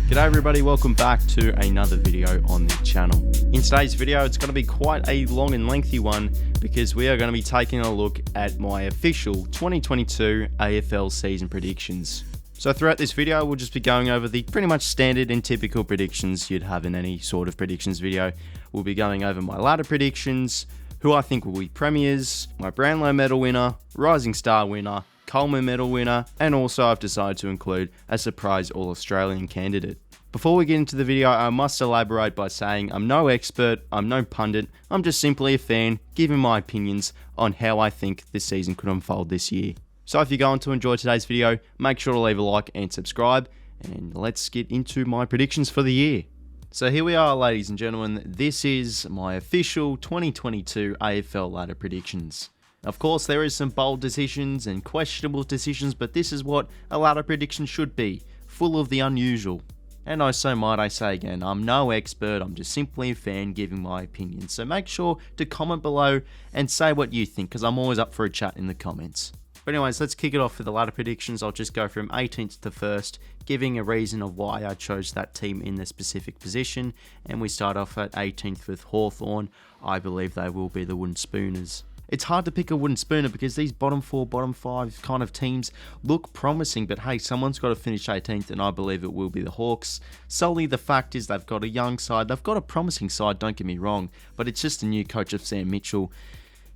G'day everybody, welcome back to another video on the channel. In today's video, it's going to be quite a long and lengthy one because we are going to be taking a look at my official 2022 AFL season predictions. So throughout this video, we'll just be going over the pretty much standard and typical predictions you'd have in any sort of predictions video. We'll be going over my ladder predictions, who I think will be premiers, my Brownlow Medal winner, Rising Star winner, Coleman Medal winner, and also I've decided to include a surprise All-Australian candidate. Before we get into the video, I must elaborate by saying I'm no expert, I'm no pundit, I'm just simply a fan giving my opinions on how I think this season could unfold this year. So if you're going to enjoy today's video, make sure to leave a like and subscribe, and let's get into my predictions for the year. So here we are, ladies and gentlemen, this is my official 2022 AFL ladder predictions. Of course, there is some bold decisions and questionable decisions, but this is what a ladder prediction should be, full of the unusual. And so might I say again, I'm no expert, I'm just simply a fan giving my opinion. So make sure to comment below and say what you think, because I'm always up for a chat in the comments. But anyways, let's kick it off with the ladder predictions. I'll just go from 18th to 1st, giving a reason of why I chose that team in the specific position. And we start off at 18th with Hawthorn. I believe they will be the Wooden Spooners. It's hard to pick a wooden spooner because these bottom 4, bottom 5 kind of teams look promising, but hey, someone's got to finish 18th, and I believe it will be the Hawks. Solely the fact is they've got a young side, they've got a promising side, don't get me wrong, but it's just a new coach of Sam Mitchell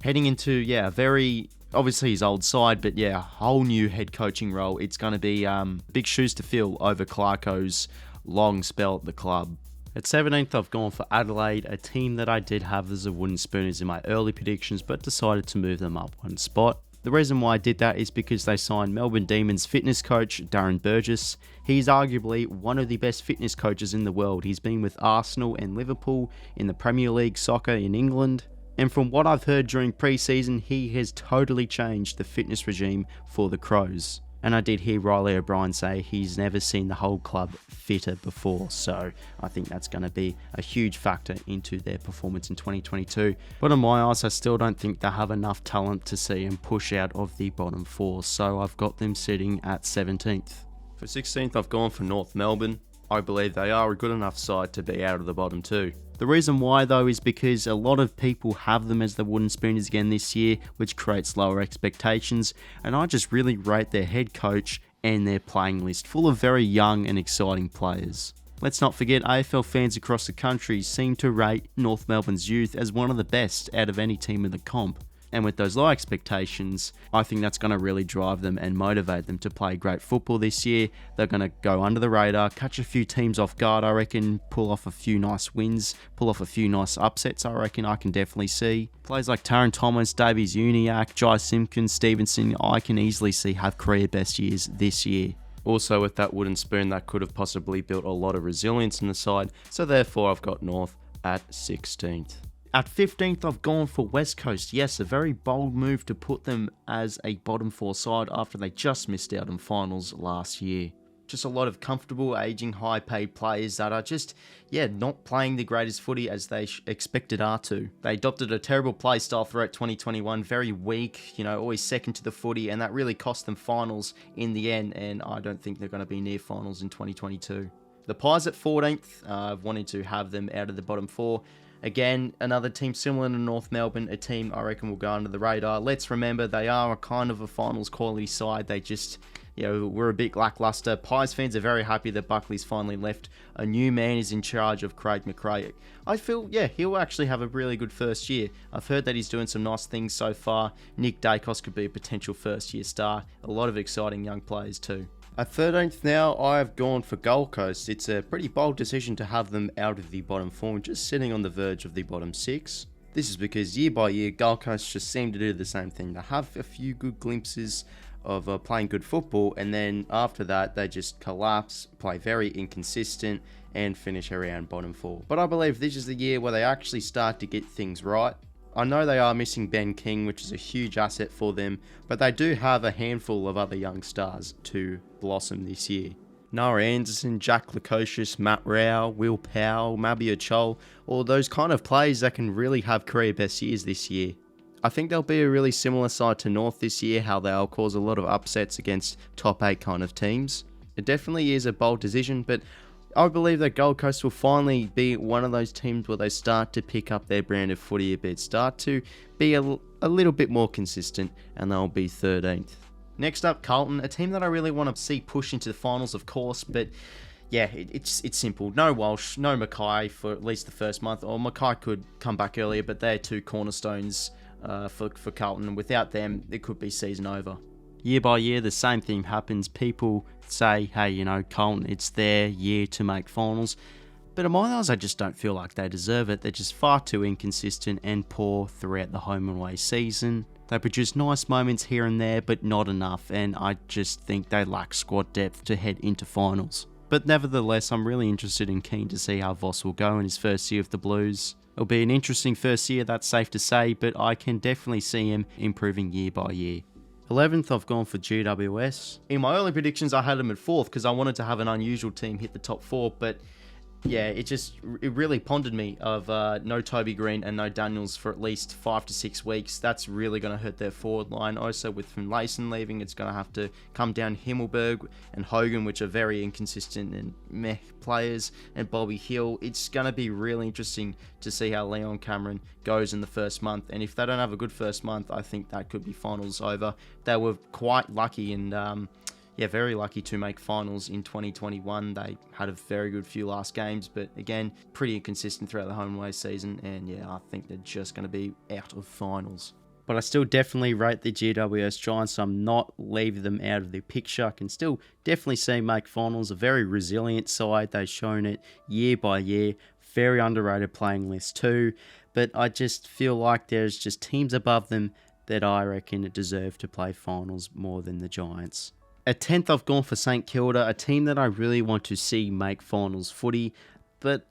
heading into, very, obviously his old side, but a whole new head coaching role. It's going to be big shoes to fill over Clarko's long spell at the club. At 17th, I've gone for Adelaide, a team that I did have as a Wooden Spooners in my early predictions, but decided to move them up one spot. The reason why I did that is because they signed Melbourne Demons fitness coach Darren Burgess. He's arguably one of the best fitness coaches in the world. He's been with Arsenal and Liverpool in the Premier League soccer in England. And from what I've heard during pre-season, he has totally changed the fitness regime for the Crows. And I did hear Riley O'Brien say he's never seen the whole club fitter before, so I think that's going to be a huge factor into their performance in 2022. But in my eyes, I still don't think they have enough talent to see them push out of the bottom 4, so I've got them sitting at 17th. For 16th, I've gone for North Melbourne. I believe they are a good enough side to be out of the bottom 2. The reason why though is because a lot of people have them as the Wooden Spooners again this year, which creates lower expectations, and I just really rate their head coach and their playing list, full of very young and exciting players. Let's not forget, AFL fans across the country seem to rate North Melbourne's youth as one of the best out of any team in the comp. And with those low expectations, I think that's going to really drive them and motivate them to play great football this year. They're going to go under the radar, catch a few teams off guard, I reckon, pull off a few nice wins, pull off a few nice upsets, I reckon I can definitely see. Players like Taron Thomas, Davies Uniacke, 𝐼𝐴 Stevenson, I can easily see have career best years this year. Also with that wooden spoon, that could have possibly built a lot of resilience in the side, so therefore I've got North at 16th. At 15th, I've gone for West Coast. Yes, a very bold move to put them as a bottom 4 side after they just missed out in finals last year. Just a lot of comfortable, aging, high-paid players that are just, not playing the greatest footy as they expected are to. They adopted a terrible play style throughout 2021, very weak, always second to the footy, and that really cost them finals in the end, and I don't think they're going to be near finals in 2022. The Pies at 14th, I've wanted to have them out of the bottom 4. Again, another team similar to North Melbourne, a team I reckon will go under the radar. Let's remember, they are a kind of a finals quality side. They just, we're a bit lackluster. Pies fans are very happy that Buckley's finally left. A new man is in charge of Craig McRae. I feel, he'll actually have a really good first year. I've heard that he's doing some nice things so far. Nick Dacos could be a potential first year star. A lot of exciting young players too. At 13th now, I have gone for Gold Coast. It's a pretty bold decision to have them out of the bottom 4, just sitting on the verge of the bottom 6. This is because year by year, Gold Coast just seem to do the same thing. They have a few good glimpses of playing good football, and then after that, they just collapse, play very inconsistent, and finish around bottom 4. But I believe this is the year where they actually start to get things right. I know they are missing Ben King, which is a huge asset for them, but they do have a handful of other young stars to blossom this year. Noah Anderson, Jack Lukosius, Matt Rao, Will Powell, Mabior Chol, all those kind of players that can really have career best years this year. I think they'll be a really similar side to North this year, how they'll cause a lot of upsets against top 8 kind of teams. It definitely is a bold decision, but I believe that Gold Coast will finally be one of those teams where they start to pick up their brand of footy a bit, start to be a little bit more consistent, and they'll be 13th. Next up, Carlton, a team that I really want to see push into the finals, of course, but yeah, it's simple. No Walsh, no 𝐬𝐿𝐼 for at least the first month, or 𝐬𝐿𝐼 could come back earlier, but they're two cornerstones for Carlton. Without them, it could be season over. Year by year, the same thing happens. People say, hey, you know, Carlton, it's their year to make finals. But in my eyes, I just don't feel like they deserve it. They're just far too inconsistent and poor throughout the home and away season. They produce nice moments here and there, but not enough, and I just think they lack squad depth to head into finals. But nevertheless, I'm really interested and keen to see how Voss will go in his first year of the Blues. It'll be an interesting first year, that's safe to say, but I can definitely see him improving year by year. 11th, I've gone for GWS. In my early predictions, I had them at 4th because I wanted to have an unusual team hit the top 4, but yeah, it really pondered me of no Toby Green and no Daniels for at least 5 to 6 weeks. That's really going to hurt their forward line. Also, with 𝐼𝐿𝐼𝐿 leaving, it's going to have to come down 𝐼𝐿𝐼𝐿𝐼𝐿𝐼𝐿 and Hogan, which are very inconsistent and meh players, and Bobby Hill. It's going to be really interesting to see how Leon Cameron goes in the first month. And if they don't have a good first month, I think that could be finals over. They were quite lucky and yeah, very lucky to make finals in 2021. They had a very good few last games, but again, pretty inconsistent throughout the home and away season. And yeah, I think they're just going to be out of finals. But I still definitely rate the GWS Giants, so I'm not leaving them out of the picture. I can still definitely see them make finals. A very resilient side. They've shown it year by year. Very underrated playing list too. But I just feel like there's just teams above them that I reckon deserve to play finals more than the Giants. At 10th, I've gone for St Kilda, a team that I really want to see make finals footy, but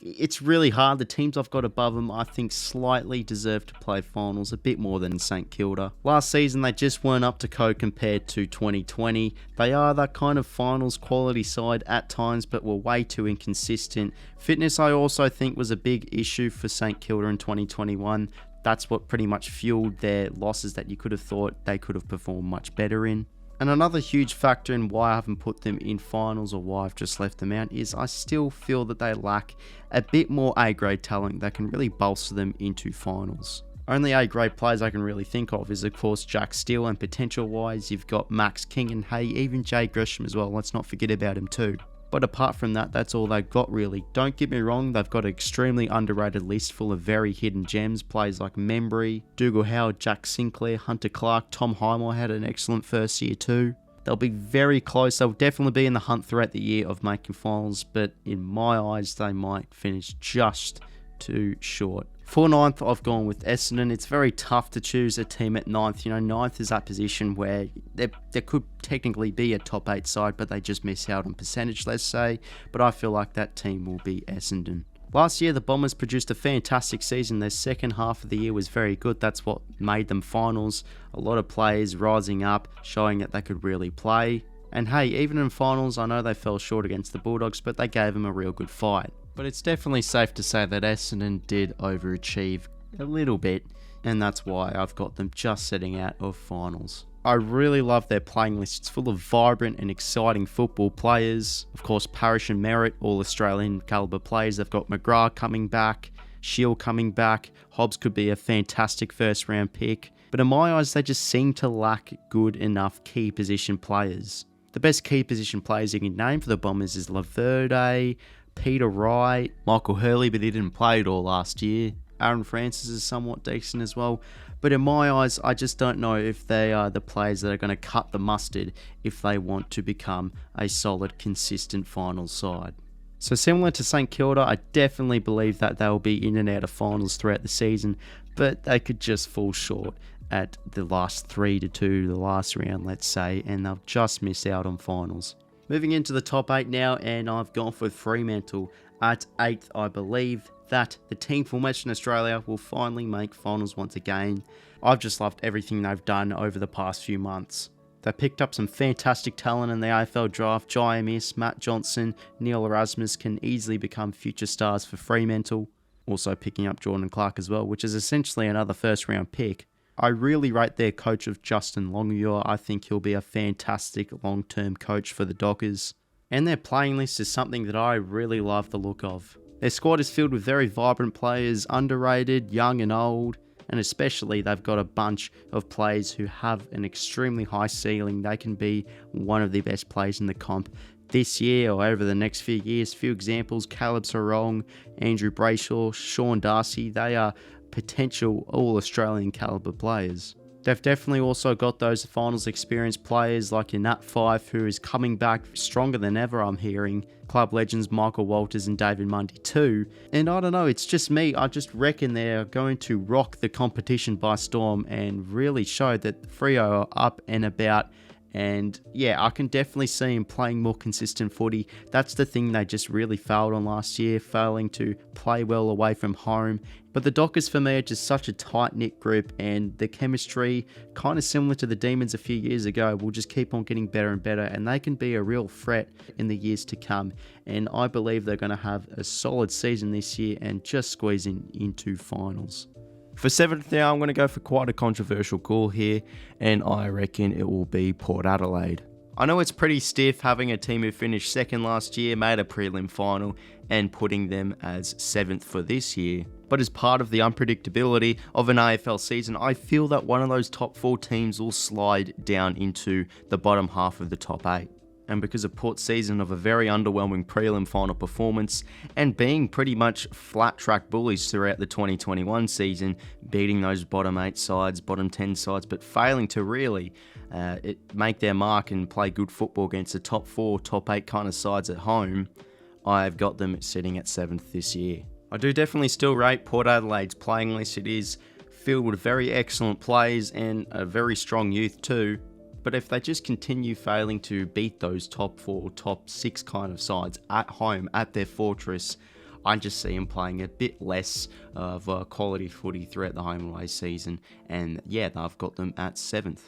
it's really hard. The teams I've got above them, I think, slightly deserve to play finals, a bit more than St Kilda. Last season, they just weren't up to code compared to 2020. They are that kind of finals quality side at times, but were way too inconsistent. Fitness, I also think, was a big issue for St Kilda in 2021. That's what pretty much fueled their losses that you could have thought they could have performed much better in. And another huge factor in why I haven't put them in finals or why I've just left them out is I still feel that they lack a bit more A-grade talent that can really bolster them into finals. Only A-grade players I can really think of is, of course, Jack Steele, and potential-wise, you've got Max King and hey, even Jay Gresham as well. Let's not forget about him too. But apart from that, that's all they've got really. Don't get me wrong, they've got an extremely underrated list full of very hidden gems. Players like Membry, Dougal Howard, Jack Sinclair, Hunter Clark, Tom Highmore had an excellent first year too. They'll be very close. They'll definitely be in the hunt throughout the year of making finals, but in my eyes, they might finish just too short. For 9th, I've gone with Essendon. It's very tough to choose a team at 9th. You know, 9th is that position where there could technically be a top 8 side, but they just miss out on percentage, let's say. But I feel like that team will be Essendon. Last year, the Bombers produced a fantastic season. Their second half of the year was very good. That's what made them finals. A lot of players rising up, showing that they could really play. And hey, even in finals, I know they fell short against the Bulldogs, but they gave them a real good fight. But it's definitely safe to say that Essendon did overachieve a little bit, and that's why I've got them just setting out of finals. I really love their playing list. It's full of vibrant and exciting football players. Of course, Parish and Merritt, all Australian calibre players. They've got McGrath coming back, Shield coming back. Hobbs could be a fantastic first round pick. But in my eyes, they just seem to lack good enough key position players. The best key position players you can name for the Bombers is Laverde, Peter Wright, Michael Hurley, but he didn't play it all last year. Aaron Francis is somewhat decent as well. But in my eyes, I just don't know if they are the players that are going to cut the mustard if they want to become a solid, consistent finals side. So similar to St Kilda, I definitely believe that they'll be in and out of finals throughout the season, but they could just fall short at the last 3-2, the last round, let's say, and they'll just miss out on finals. Moving into the top 8 now, and I've gone for Fremantle at 8th. I believe that the team from Western Australia will finally make finals once again. I've just loved everything they've done over the past few months. They picked up some fantastic talent in the AFL draft. Jai Amiss, Matt Johnson, Neil Erasmus can easily become future stars for Fremantle. Also picking up Jordan Clark as well, which is essentially another first round pick. I really rate their coach of Justin Longmuir. I think he'll be a fantastic long-term coach for the Dockers. and their playing list is something that I really love the look of. Their squad is filled with very vibrant players, underrated, young and old, and especially they've got a bunch of players who have an extremely high ceiling. They can be one of the best players in the comp this year or over the next few years. Few examples: Caleb Sarong, Andrew Brayshaw, Shaun Dux. They are potential all-Australian caliber players. They've definitely also got those finals experience players like 𝐼𝐻𝐿, who is coming back stronger than ever, I'm hearing. Club legends Michael Walters and David Mundy too. And I don't know, it's just me, I just reckon they're going to rock the competition by storm and really show that Freo are up and about. And yeah, I can definitely see him playing more consistent footy. That's the thing they just really failed on last year, failing to play well away from home. But the Dockers for me are just such a tight-knit group, and the chemistry, kind of similar to the Demons a few years ago, will just keep on getting better and better, and they can be a real threat in the years to come. And I believe they're going to have a solid season this year and just squeeze into finals. For 7th now, I'm going to go for quite a controversial call here, and I reckon it will be Port Adelaide. I know it's pretty stiff having a team who finished 2nd last year, made a prelim final, and putting them as 7th for this year. But as part of the unpredictability of an AFL season, I feel that one of those top 4 teams will slide down into the bottom half of the top 8. And because of Port's season of a very underwhelming prelim final performance and being pretty much flat track bullies throughout the 2021 season, beating those bottom 8 sides, bottom 10 sides, but failing to really make their mark and play good football against the top 4, top 8 kind of sides at home, I've got them sitting at 7th this year. I do definitely still rate Port Adelaide's playing list. It is filled with very excellent players and a very strong youth too. But if they just continue failing to beat those top 4, top 6 kind of sides at home, at their fortress, I just see them playing a bit less of quality footy throughout the home and away season. And yeah, I've got them at 7th.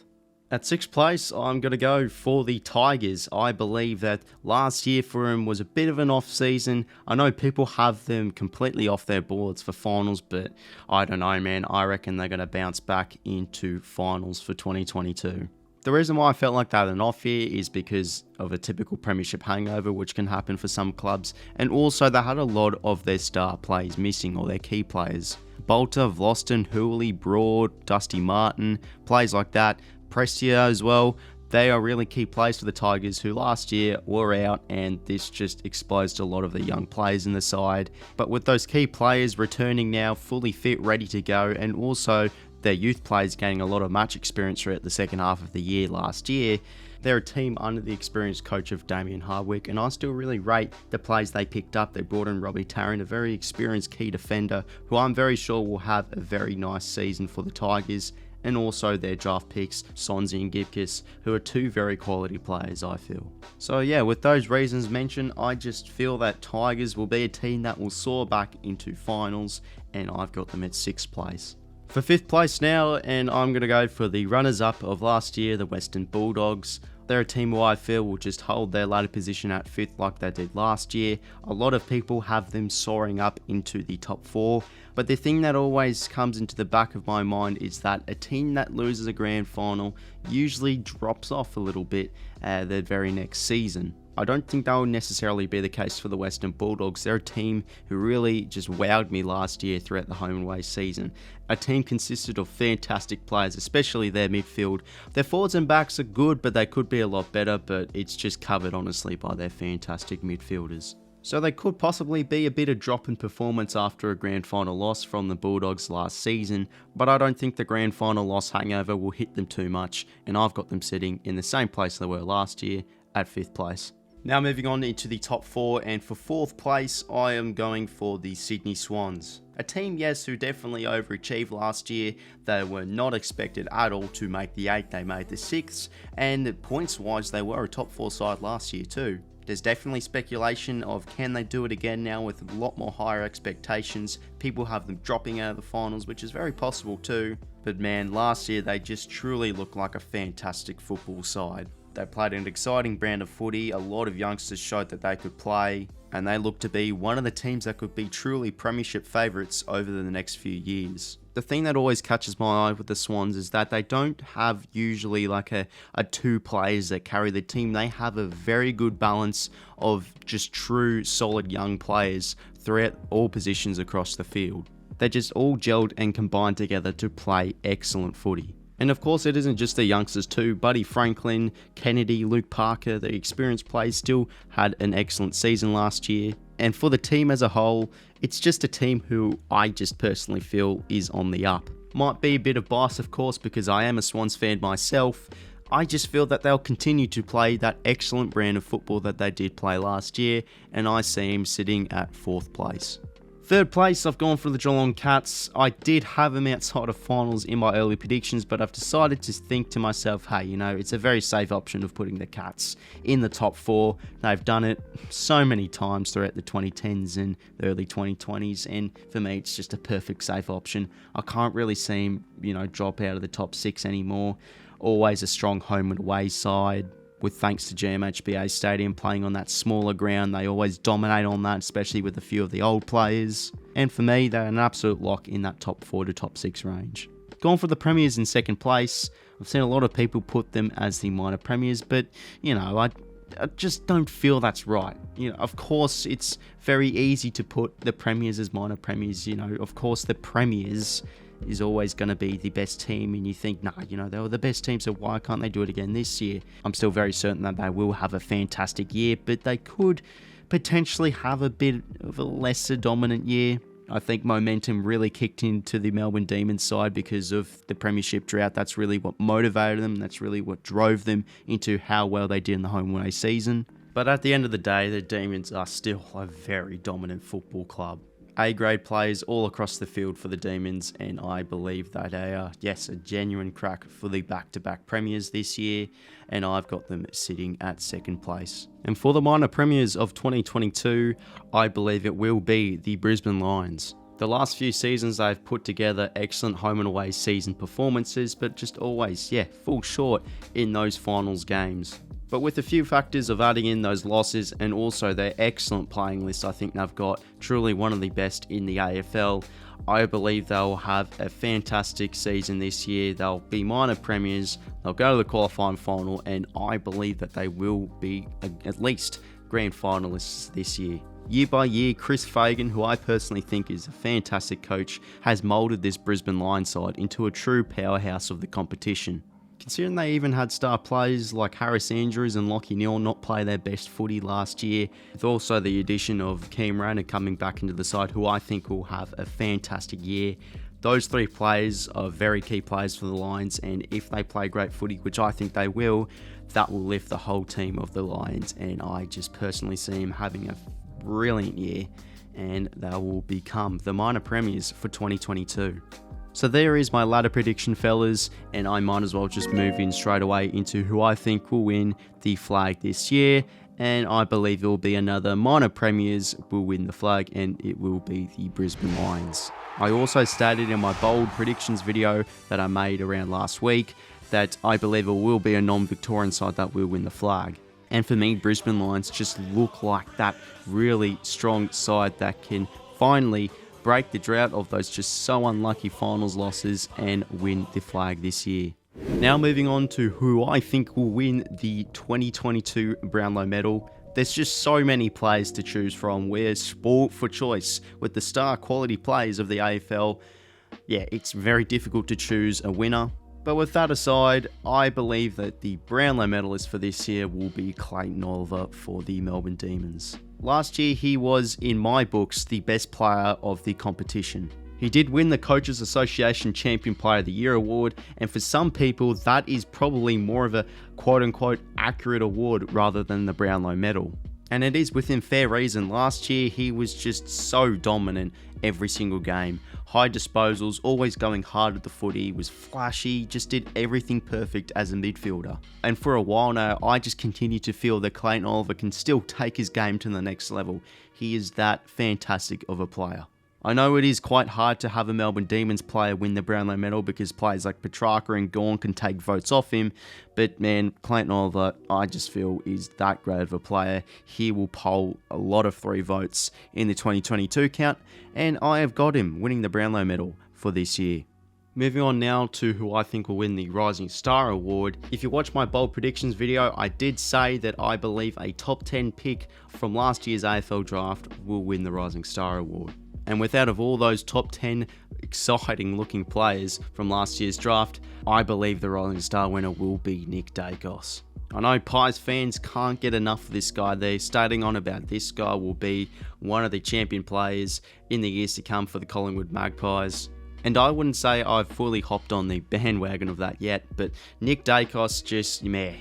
At 6th place, I'm going to go for the Tigers. I believe that last year for them was a bit of an off season. I know people have them completely off their boards for finals, but I don't know, man. I reckon they're going to bounce back into finals for 2022. The reason why I felt like they had an off year is because of a typical premiership hangover, which can happen for some clubs, and also they had a lot of their star players missing, or their key players. Bolter, Vlosten, Hooley, Broad, Dusty Martin, players like that. Prestia as well. They are really key players for the Tigers, who last year were out, and this just exposed a lot of the young players in the side. But with those key players returning now, fully fit, ready to go, and also their youth players gaining a lot of match experience throughout the second half of the year last year, they're a team under the experienced coach of Damien Hardwick, and I still really rate the players they picked up. They brought in Robbie Tarrant, a very experienced key defender, who I'm very sure will have a very nice season for the Tigers, and also their draft picks, 𝐼𝐻𝐿 and 𝐓𝐿𝐴, who are 2 very quality players, I feel. So yeah, with those reasons mentioned, I just feel that Tigers will be a team that will soar back into finals, and I've got them at 6th place. For 5th place now, and I'm going to go for the runners-up of last year, the Western Bulldogs. They're a team who I feel will just hold their ladder position at 5th like they did last year. A lot of people have them soaring up into the top 4. But the thing that always comes into the back of my mind is that a team that loses a grand final usually drops off a little bit the very next season. I don't think that will necessarily be the case for the Western Bulldogs. They're a team who really just wowed me last year throughout the home and away season. A team consisted of fantastic players, especially their midfield. Their forwards and backs are good, but they could be a lot better, but it's just covered honestly by their fantastic midfielders. So they could possibly be a bit of drop in performance after a grand final loss from the Bulldogs last season, but I don't think the grand final loss hangover will hit them too much, and I've got them sitting in the same place they were last year, at 5th place. Now moving on into the top 4, and for 4th place, I am going for the Sydney Swans. A team, yes, who definitely overachieved last year. They were not expected at all to make the 8, they made the 6th, and points-wise, they were a top 4 side last year too. There's definitely speculation of can they do it again now with a lot more higher expectations. People have them dropping out of the finals, which is very possible too. But man, last year they just truly looked like a fantastic football side. They played an exciting brand of footy, a lot of youngsters showed that they could play, and they look to be one of the teams that could be truly premiership favourites over the next few years. The thing that always catches my eye with the Swans is that they don't have usually like a two players that carry the team. They have a very good balance of just true solid young players throughout all positions across the field. They just all gelled and combined together to play excellent footy. And of course, it isn't just the youngsters too. Buddy Franklin, Kennedy, Luke Parker, the experienced players still had an excellent season last year. And for the team as a whole, it's just a team who I just personally feel is on the up. Might be a bit of bias, of course, because I am a Swans fan myself. I just feel that they'll continue to play that excellent brand of football that they did play last year, and I see him sitting at 4th place. 3rd place, I've gone for the Geelong Cats. I did have them outside of finals in my early predictions, but I've decided to think to myself, hey, you know, it's a very safe option of putting the Cats in the top 4. They've done it so many times throughout the 2010s and the early 2020s, and for me, it's just a perfect safe option. I can't really see them, you know, drop out of the top 6 anymore. Always a strong home and away side. With thanks to GMHBA Stadium playing on that smaller ground, they always dominate on that, especially with a few of the old players. And for me, they're an absolute lock in that top 4 to top 6 range. Gone for the Premiers in 2nd place. I've seen a lot of people put them as the minor Premiers, but, you know, I just don't feel that's right. You know, of course, it's very easy to put the Premiers as minor Premiers. You know, of course, the Premiers is always going to be the best team, and you think, nah, you know, they were the best team, so why can't they do it again this year? I'm still very certain that they will have a fantastic year, but they could potentially have a bit of a lesser dominant year. I think momentum really kicked into the Melbourne Demons side because of the premiership drought. That's really what motivated them. That's really what drove them into how well they did in the home and away season. But at the end of the day, the Demons are still a very dominant football club. A-grade players all across the field for the Demons, and I believe that they are, yes, a genuine crack for the back-to-back premiers this year, and I've got them sitting at 2nd place. And for the minor premiers of 2022, I believe it will be the Brisbane Lions. The last few seasons they've put together excellent home and away season performances, but just always, fall short in those finals games. But with a few factors of adding in those losses and also their excellent playing list, I think they've got truly one of the best in the AFL. I believe they'll have a fantastic season this year. They'll be minor premiers, they'll go to the qualifying final, and I believe that they will be at least grand finalists this year. Year by year, Chris Fagan, who I personally think is a fantastic coach, has moulded this Brisbane Lions side into a true powerhouse of the competition. Considering they even had star players like Harris Andrews and Lachie Neale not play their best footy last year, with also the addition of 𝐬𝐿𝐴𝐸 coming back into the side, who I think will have a fantastic year. Those 3 players are very key players for the Lions, and if they play great footy, which I think they will, that will lift the whole team of the Lions, and I just personally see them having a brilliant year, and they will become the minor premiers for 2022. So there is my ladder prediction, fellas, and I might as well just move in straight away into who I think will win the flag this year, and I believe it will be another minor premiers will win the flag, and it will be the Brisbane Lions. I also stated in my bold predictions video that I made around last week that I believe it will be a non-Victorian side that will win the flag. And for me, Brisbane Lions just look like that really strong side that can finally break the drought of those just so unlucky finals losses and win the flag this year. Now moving on to who I think will win the 2022 Brownlow Medal. There's just so many players to choose from. We're sport for choice with the star quality players of the AFL. It's very difficult to choose a winner. But with that aside, I believe that the Brownlow medalist for this year will be Clayton Oliver for the Melbourne Demons. Last year, he was, in my books, the best player of the competition. He did win the Coaches Association Champion Player of the Year award, and for some people, that is probably more of a quote-unquote accurate award rather than the Brownlow Medal. And it is within fair reason. Last year, he was just so dominant every single game. High disposals, always going hard at the footy, was flashy, just did everything perfect as a midfielder. And for a while now, I just continue to feel that Clayton Oliver can still take his game to the next level. He is that fantastic of a player. I know it is quite hard to have a Melbourne Demons player win the Brownlow Medal because players like Petrarca and Gawn can take votes off him, but man, Clayton Oliver, I just feel is that great of a player. He will poll a lot of 3 votes in the 2022 count, and I have got him winning the Brownlow Medal for this year. Moving on now to who I think will win the Rising Star Award. If you watch my bold predictions video, I did say that I believe a top 10 pick from last year's AFL draft will win the Rising Star Award. And without of all those top 10 exciting looking players from last year's draft, I believe the Rising Star winner will be 𝐦𝐿𝐴𝐥𝐿. I know Pies fans can't get enough of this guy. They're stating on about this guy will be one of the champion players in the years to come for the Collingwood Magpies. And I wouldn't say I've fully hopped on the bandwagon of that yet, but 𝐦𝐿𝐴𝐥𝐿 just, meh.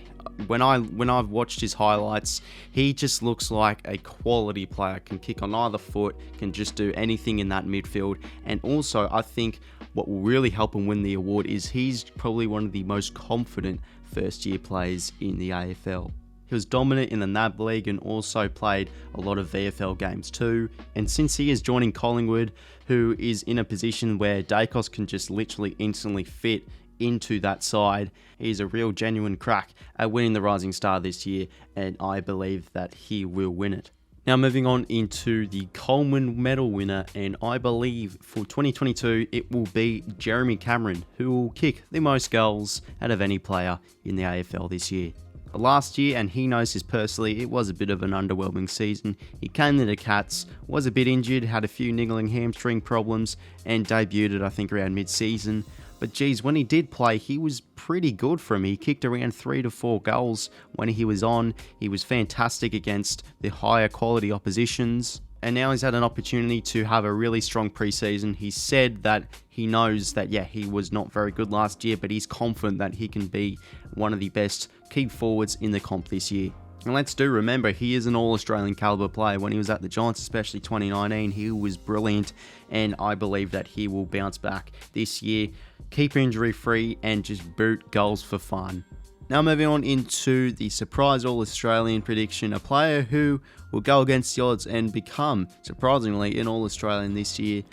When I've watched his highlights, he just looks like a quality player, can kick on either foot, can just do anything in that midfield. And also, I think what will really help him win the award is he's probably one of the most confident first-year players in the AFL. He was dominant in the NAB League and also played a lot of VFL games too. And since he is joining Collingwood, who is in a position where 𝐴𝐿𝐴𝐥𝐿 can just literally instantly fit into that side, he's a real genuine crack at winning the Rising Star this year, and I believe that he will win it. Now moving on into the Coleman Medal winner, and I believe for 2022 it will be Jeremy Cameron, who will kick the most goals out of any player in the AFL this year. Last year, and he knows this personally, it was a bit of an underwhelming season. He came to the Cats, was a bit injured, had a few niggling hamstring problems, and debuted I think around mid-season. But geez, when he did play, he was pretty good for him. He kicked around 3 to 4 goals when he was on. He was fantastic against the higher quality oppositions. And now he's had an opportunity to have a really strong preseason. He said that he knows that, yeah, he was not very good last year, but he's confident that he can be one of the best key forwards in the comp this year. And let's do remember, he is an All-Australian caliber player. When he was at the Giants, especially 2019, he was brilliant, and I believe that he will bounce back this year, keep injury free, and just boot goals for fun. Now moving on into the surprise All-Australian prediction, a player who will go against the odds and become, surprisingly, an All-Australian this year.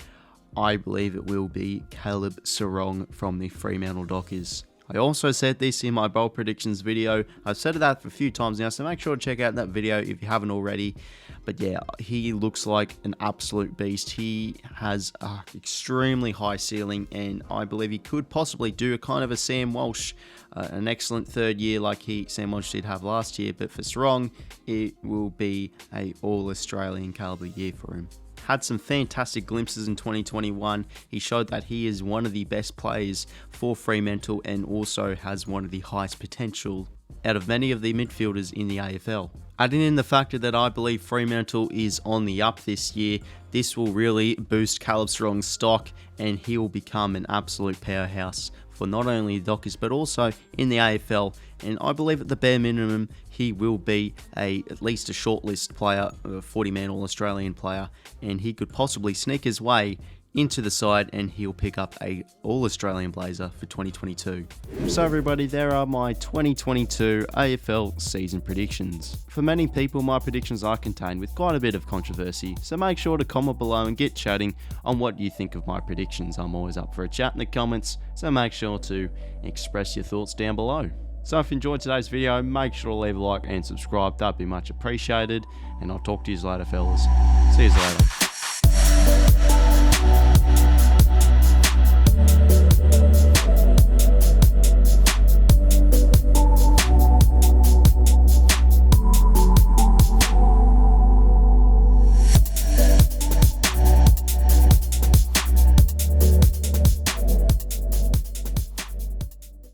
I believe it will be Caleb Serong from the Fremantle Dockers. I also said this in my bold predictions video. I've said that for a few times now, so make sure to check out that video if you haven't already. But yeah, he looks like an absolute beast. He has an extremely high ceiling, and I believe he could possibly do a kind of a Sam Walsh, an excellent third year like Sam Walsh did have last year. But for Serong, it will be a All-Australian caliber year for him. Had some fantastic glimpses in 2021. He showed that he is one of the best players for Fremantle and also has one of the highest potential out of many of the midfielders in the AFL. Adding in the factor that I believe Fremantle is on the up this year, this will really boost Caleb Serong's stock, and he will become an absolute powerhouse for not only the Dockers but also in the AFL. And I believe at the bare minimum he will be at least a shortlist player, a 40-man All-Australian player, and he could possibly sneak his way into the side and he'll pick up a All-Australian blazer for 2022. So everybody, there are my 2022 AFL season predictions. For many people, my predictions are contained with quite a bit of controversy, so make sure to comment below and get chatting on what you think of my predictions. I'm always up for a chat in the comments, so make sure to express your thoughts down below. So if you enjoyed today's video, make sure to leave a like and subscribe, that'd be much appreciated, and I'll talk to you later fellas. See you later.